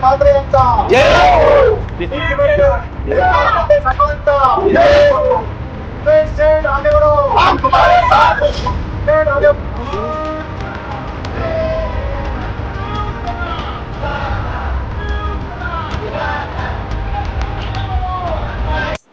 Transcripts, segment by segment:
ठाकरे यांचा हम तुम्हारे साथ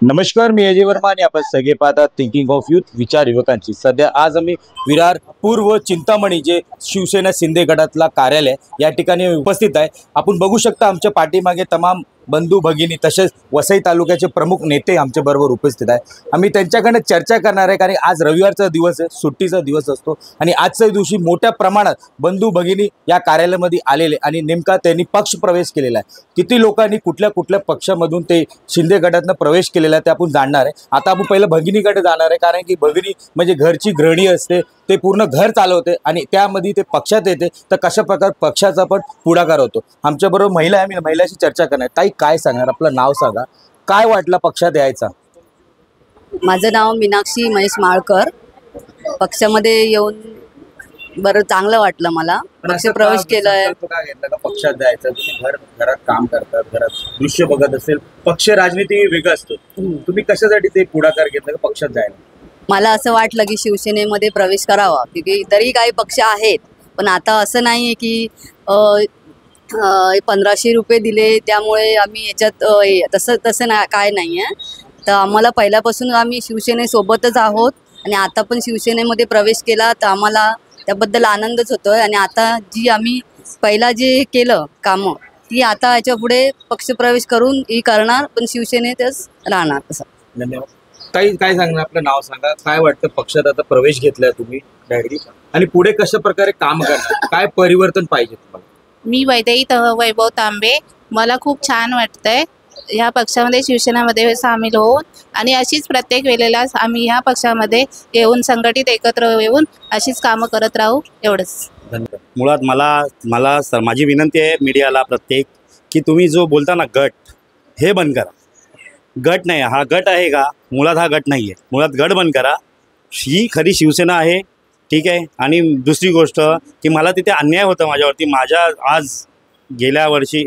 नमस्कार, मी अजय वर्मा आणि आपण सगळे पाहतात थिंकिंग ऑफ यूथ, विचार युवकांची। सध्या आज आम्ही विरार पूर्व चिंतामणी जे शिवसेना शिंदे गटातला कार्यालय या ठिकाणी उपस्थित आहे। आपण बघू शकता आमच्या पाठीमागे तमाम बंधू भगिनी तसेच वसई तालुक्याचे प्रमुख नेते आमच्या बरोबर उपस्थित आहे। आम्ही त्यांच्याकडे चर्चा करणार आहे, कारण आज रविवारचा दिवस आहे, सुट्टीचा दिवस असतो आणि आजच्या दिवशी मोठ्या प्रमाणात बंधू भगिनी या कार्यालयामध्ये आलेले आणि नेमका त्यांनी पक्ष प्रवेश केलेला आहे। किती लोकांनी कुठल्या कुठल्या पक्षामधून ते शिंदे गटातनं प्रवेश केलेला आहे ते आपण जाणणार आहे। आता आपण पहिलं भगिनीकडे जाणार आहे, कारण की भगिनी म्हणजे घरची गृहिणी असते, ते पूर्ण घर चालवते आणि त्यामध्ये ते पक्षात येते, तर कशा प्रकार पक्षाचा पण पुढाकार होतो। आमच्या बरोबर महिला आहे, मी महिलाशी चर्चा करणार। ताई, काय सांगणार, आपलं नाव सांगा, काय वाटलं पक्षात यायचा? माझं नाव मीनाक्षी महेश माळकर। पक्षामध्ये येऊन बरं चांगलं वाटलं, मला पक्ष प्रवेश केलाय। पक्षात जायचं, तुम्ही घरात काम करतात, घरात दृश्य बघत असेल, पक्ष राजनीती वेगळं असतो, तुम्ही कशासाठी ते पुढाकार घेतला का पक्षात जायला? मला असं वाटलं की शिवसेनेमध्ये प्रवेश करावा, क्योंकि इतरही काही पक्ष आहेत, पण आता असं नाही आहे की 1500 रुपये दिले त्यामुळे आम्ही याच्यात तसं काय नाही आहे। तर आम्हाला पहिल्यापासून आम्ही शिवसेनेसोबतच आहोत आणि आता पण शिवसेनेमध्ये प्रवेश केला तर आम्हाला त्याबद्दल आनंदच होतोय। आणि आता जी आम्ही पहिला जे केलं कामं ती आता याच्या पुढे पक्षप्रवेश करून ही करणार, पण शिवसेनेतच राहणार। असं धन्यवाद। ताई, काय सांगणार, आपलं नाव सांगा, काय वाटतं पक्षात आता प्रवेश घेतलाय तुम्ही डायरेक्टली आणि पुढे कशा प्रकारे काम करणार, काय परिवर्तन पाहिजे तुम्हाला? मी वैदेही वैभव तांबे। मला खूप छान वाटतंय ह्या पक्षामध्ये शिवसेनेमध्ये सामील होऊन, आणि अशीच प्रत्येक वेळेला आम्ही ह्या पक्षामध्ये येऊन संघटित एकत्र येऊन अशीच कामं करत राहू, एवढंच। धन्यवाद। मुळात माझी विनंती आहे मीडियाला प्रत्येक, की तुम्ही जो बोलता ना गट, हे बंद करा। गट नाही, हा गट आहे का? मुळात हा गट नाही आहे, मुळात गट बंद करा। ही खरी शिवसेना आहे, ठीक आहे। आणि दुसरी गोष्ट की मला तिथे अन्याय होता माझ्यावरती,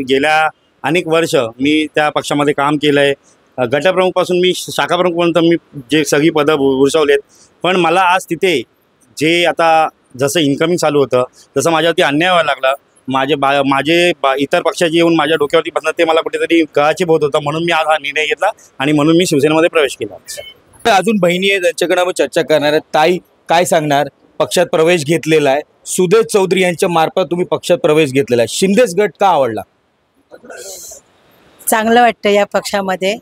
गेल्या अनेक वर्ष मी त्या पक्षामध्ये काम केलं आहे। गटप्रमुखपासून मी शाखाप्रमुखपर्यंत मी जे सगळी पदं भूषवलेत, पण मला आज तिथे जे आता जसं इन्कमिंग चालू होतं तसं माझ्यावरती अन्याय व्हायला लागला। माझे इतर पक्षाचे येऊन माझ्या डोक्यावरती बसणं ते मला कुठेतरी गळाची बोध होतं, म्हणून मी आज हा निर्णय घेतला आणि म्हणून मी शिवसेनेमध्ये प्रवेश केला। अजून बहिणी आहे, त्यांच्याकडे आपण चर्चा करणार आहे। ताई, काय सांगणार, पक्षात प्रवेश घेतलेला आहे, सुदेश चौधरी यांच्या मार्फत तुम्ही पक्षात प्रवेश घेतलेला आहे, शिंदेच गट का आवडला? चांगलं वाटतं या पक्षामध्ये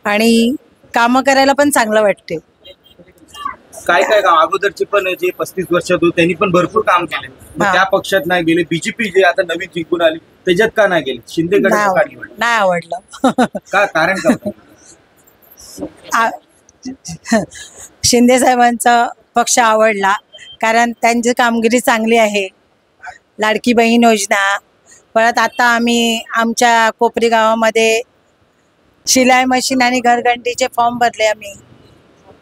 आणि कामं करायला पण चांगलं वाटते। काय काम अगोदरचे पण जे 35 वर्षात होते त्यांनी पण भरपूर काम केले, त्या पक्षात नाही गेले। बीजेपी जे आता नवीन जिंकून आली त्याच्यात का नाही गेले? शिंदे गट नाही आवडलं का? कारण का? शिंदे साहेबांचा पक्ष आवडला कारण त्यांची कामगिरी चांगली आहे। लाडकी बहीण योजना, परत आता आम्ही आमच्या कोपरी गावामध्ये शिलाई मशीन आणि घरघंटीचे फॉर्म भरले आम्ही,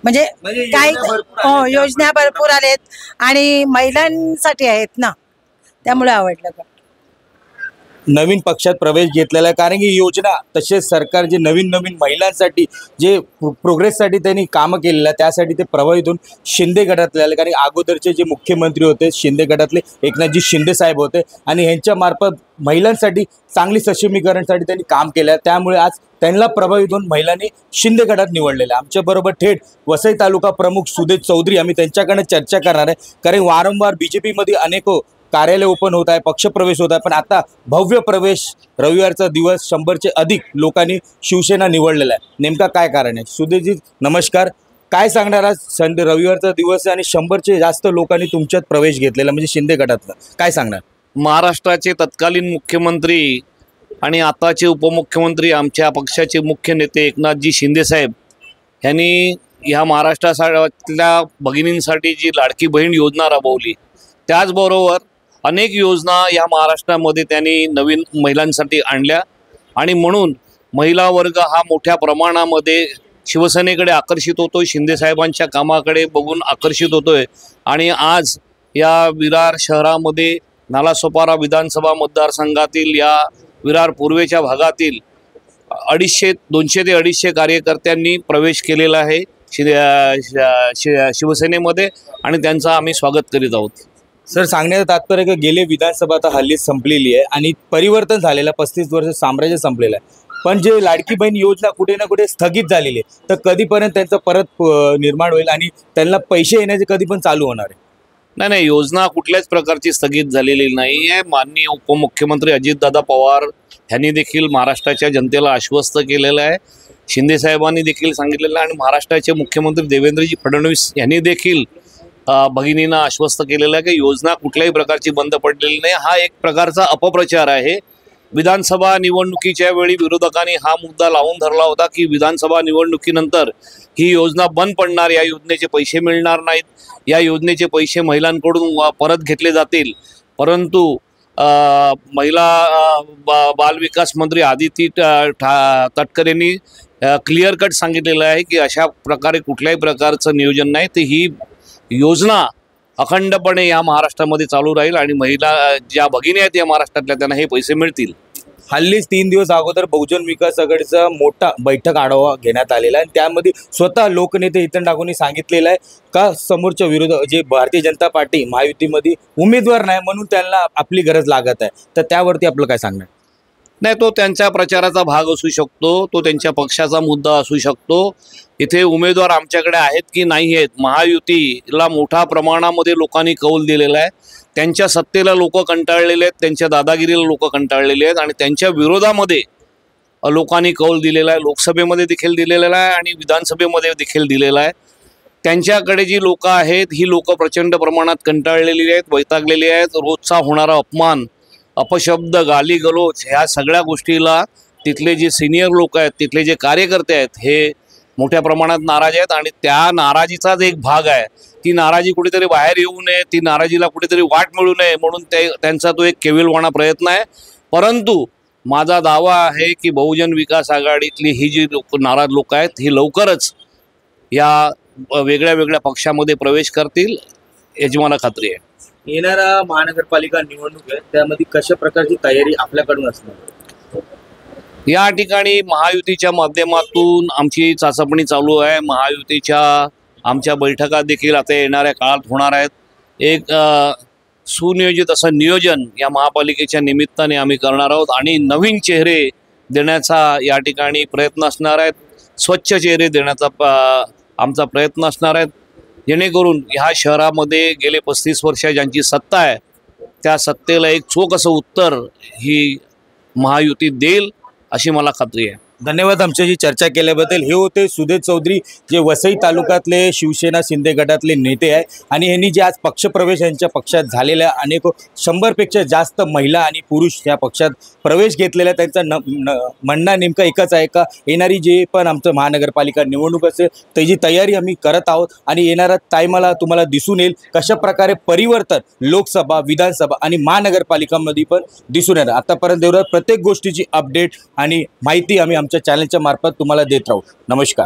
म्हणजे काही योजना भरपूर आलेत आणि महिलांसाठी आहेत ना, त्यामुळे आवडलं। नवीन पक्षात प्रवेश घेतलेला आहे, कारण की योजना तसेच सरकार जे नवीन महिलांसाठी जे प्रोग्रेससाठी त्यांनी कामं केलेलं आहे, त्यासाठी ते प्रभावित होऊन शिंदे गटातले आले। कारण अगोदरचे जे मुख्यमंत्री होते शिंदे गटातले एकनाथजी शिंदे साहेब होते आणि ह्यांच्या मार्फत महिलांसाठी चांगली सक्षमीकरणसाठी त्यांनी काम केलं, त्यामुळे आज त्यांना प्रभावित होऊन महिलांनी शिंदे गटात निवडलेलं आहे। आमच्याबरोबर थेट वसई तालुका प्रमुख सुदेश चौधरी, आम्ही त्यांच्याकडे चर्चा करणार आहे, कारण वारंवार बीजेपीमध्ये अनेक कार्यालय ओपन होत आहे, पक्षप्रवेश होत आहे, पण आता भव्य प्रवेश रविवारचा दिवस 100चे अधिक लोकांनी शिवसेना निवडलेला आहे, नेमका काय कारण आहे? सुदेशजी नमस्कार, काय सांगणार, आज रविवारचा दिवस आहे आणि 100चे जास्त लोकांनी तुमच्यात प्रवेश घेतलेला म्हणजे शिंदे गटातला, काय सांगणार? महाराष्ट्राचे तत्कालीन मुख्यमंत्री आणि आताचे उपमुख्यमंत्री आमच्या पक्षाचे मुख्य नेते एकनाथजी शिंदे साहेब यांनी ह्या महाराष्ट्रातल्या भगिनींसाठी जी लाडकी बहीण योजना राबवली, त्याचबरोबर अनेक योजना या महाराष्ट्रामध्ये त्यांनी नवीन महिलांसाठी आणल्या आणि म्हणून महिला वर्ग हा मोठ्या प्रमाणामध्ये शिवसेनेकडे आकर्षित होतोय, शिंदे साहेबांच्या कामाकडे बघून आकर्षित होतोय। आणि आज या विरार शहरामध्ये नालासोपारा विधानसभा मतदारसंघातील या विरार पूर्वेच्या भागातील 200 ते 250 कार्यकर्त्यांनी प्रवेश केलेला आहे शिवसेनेमध्ये आणि त्यांचं आम्ही स्वागत करीत आहोत. सर, सांगण्याचं तात्पर्य की गेले विधानसभा आता हल्लीच संपलेली आहे आणि परिवर्तन झालेलं 35 वर्ष साम्राज्य संपलेलं आहे, पण जे लाडकी बहीण योजना कुठे ना कुठे स्थगित झालेली आहे, तर कधीपर्यंत त्यांचं परत निर्माण होईल आणि त्यांना पैसे येण्याचे कधी पण चालू होणार आहे? नाही, योजना कुठल्याच प्रकारची स्थगित झालेली नाही आहे. माननीय उपमुख्यमंत्री अजितदादा पवार यांनी देखील महाराष्ट्राच्या जनतेला आश्वस्त केलेलं आहे. शिंदे साहेबांनी देखील सांगितलेलं आहे आणि महाराष्ट्राचे मुख्यमंत्री देवेंद्रजी फडणवीस यांनी देखील भगिनींना आश्वस्त केलेलं आहे की योजना कुठल्याही प्रकारची बंद पडलेली नाही. हा एक प्रकारचा अपप्रचार आहे. विधानसभा निवडणुकीच्या वेळी विरोधकांनी हा मुद्दा लावून धरला होता की विधानसभा निवडणुकीनंतर ही योजना बंद पडणार, या योजनेचे पैसे मिळणार नाहीत, या योजनेचे पैसे महिलांकडून परत घेतले जातील. परंतु महिला बालविकास मंत्री आदिती तटकरे यांनी क्लिअर कट सांगितलेलं आहे की अशा प्रकारे कुठल्याही प्रकारचं नियोजन नाही. तर ही योजना अखंडपणे या महाराष्ट्रामध्ये चालू राहील आणि महिला ज्या भगिनी आहेत या महाराष्ट्रातल्या त्यांना हे पैसे मिळतील. हल्लीच 3 दिवस अगोदर बहुजन विकास आघाडीचा मोठा बैठक आढावा घेण्यात आलेला आहे आणि त्यामध्ये स्वतः लोकनेते हितेन डागूंनी सांगितलेलं आहे का समोरच्या विरोध जे भारतीय जनता पार्टी महायुतीमध्ये उमेदवार नाही म्हणून त्यांना आपली गरज लागत आहे, तर त्यावरती आपलं काय सांगणार? नाही, तो त्यांच्या प्रचाराचा भाग असू शकतो, तो त्यांच्या पक्षाचा मुद्दा असू शकतो. इथे उमेदवार आमच्याकडे आहेत की नाही आहेत, महायुतीला मोठ्या प्रमाणामध्ये लोकांनी कौल दिलेला आहे. त्यांच्या सत्तेला लोक कंटाळलेले आहेत, त्यांच्या दादागिरीला लोक कंटाळलेले आहेत आणि त्यांच्या विरोधामध्ये लोकांनी कौल दिलेला आहे. लोकसभेमध्ये देखील दिलेला आहे आणि विधानसभेमध्ये देखील दिलेला आहे. त्यांच्याकडे जी लोक आहेत ही लोक प्रचंड प्रमाणात कंटाळलेली आहेत, वैतागलेली आहेत. रोजचा होणारा अपमान, अपशब्द, गाली गलोच ह्या सगळ्या गोष्टीला तिथले जे सिनियर लोक आहेत, तिथले जे कार्यकर्ते आहेत हे मोठ्या प्रमाणात नाराज आहेत आणि त्या नाराजीचाच एक भाग आहे. ती नाराजी कुठेतरी बाहेर येऊ नये, ती नाराजीला कुठेतरी वाट मिळू नये म्हणून त्यांचा तो एक केविलवाणा प्रयत्न आहे. परंतु माझा दावा आहे की बहुजन विकास आघाडीतली ही जी नाराज लोक आहेत ही लवकरच या वेगळ्या वेगळ्या पक्षामध्ये प्रवेश करतील याची मला खात्री आहे. येणारा महानगरपालिका निवडणूक आहे, त्यामध्ये कशा प्रकारची तयारी आपल्याकडून असणार? या ठिकाणी महायुतीच्या माध्यमातून आमची चाचपणी चालू आहे. महायुतीच्या आमच्या बैठका देखील आता येणाऱ्या काळात होणार आहेत. एक सुनियोजित असं नियोजन या महापालिकेच्या निमित्ताने आम्ही करणार आहोत आणि नवीन चेहरे देण्याचा या ठिकाणी प्रयत्न असणार आहेत. स्वच्छ चेहरे देण्याचा आमचा प्रयत्न असणार आहे, जेणेकरून ह्या शहरामध्ये गेले 35 वर्ष ज्यांची सत्ता आहे त्या सत्तेला एक चोख असं उत्तर ही महायुती देईल अशी मला खात्री आहे. धन्यवाद आमच्याशी चर्चा केल्याबद्दल. हे होते सुदेश चौधरी, जे वसई तालुक्यातले शिवसेना शिंदे गटातले नेते आहे आणि यांनी जे आज पक्षप्रवेश यांच्या पक्षात झालेल्या अनेक 100पेक्षा जास्त महिला आणि पुरुष या पक्षात प्रवेश घेतलेला आहे. त्यांचा म्हणणं नेमकं एकच आहे का येणारी जे पण आमचं महानगरपालिका निवडणूक असेल त्याची तयारी आम्ही करत आहोत आणि येणाऱ्या टायमाला तुम्हाला दिसून येईल कशा प्रकारे परिवर्तन लोकसभा, विधानसभा आणि महानगरपालिकांमध्ये पण दिसून येणार. आतापर्यंत एवढं प्रत्येक गोष्टीची अपडेट आणि माहिती आम्ही आमच्या चॅनलच्या मार्फत तुम्हाला देत राहू. नमस्कार.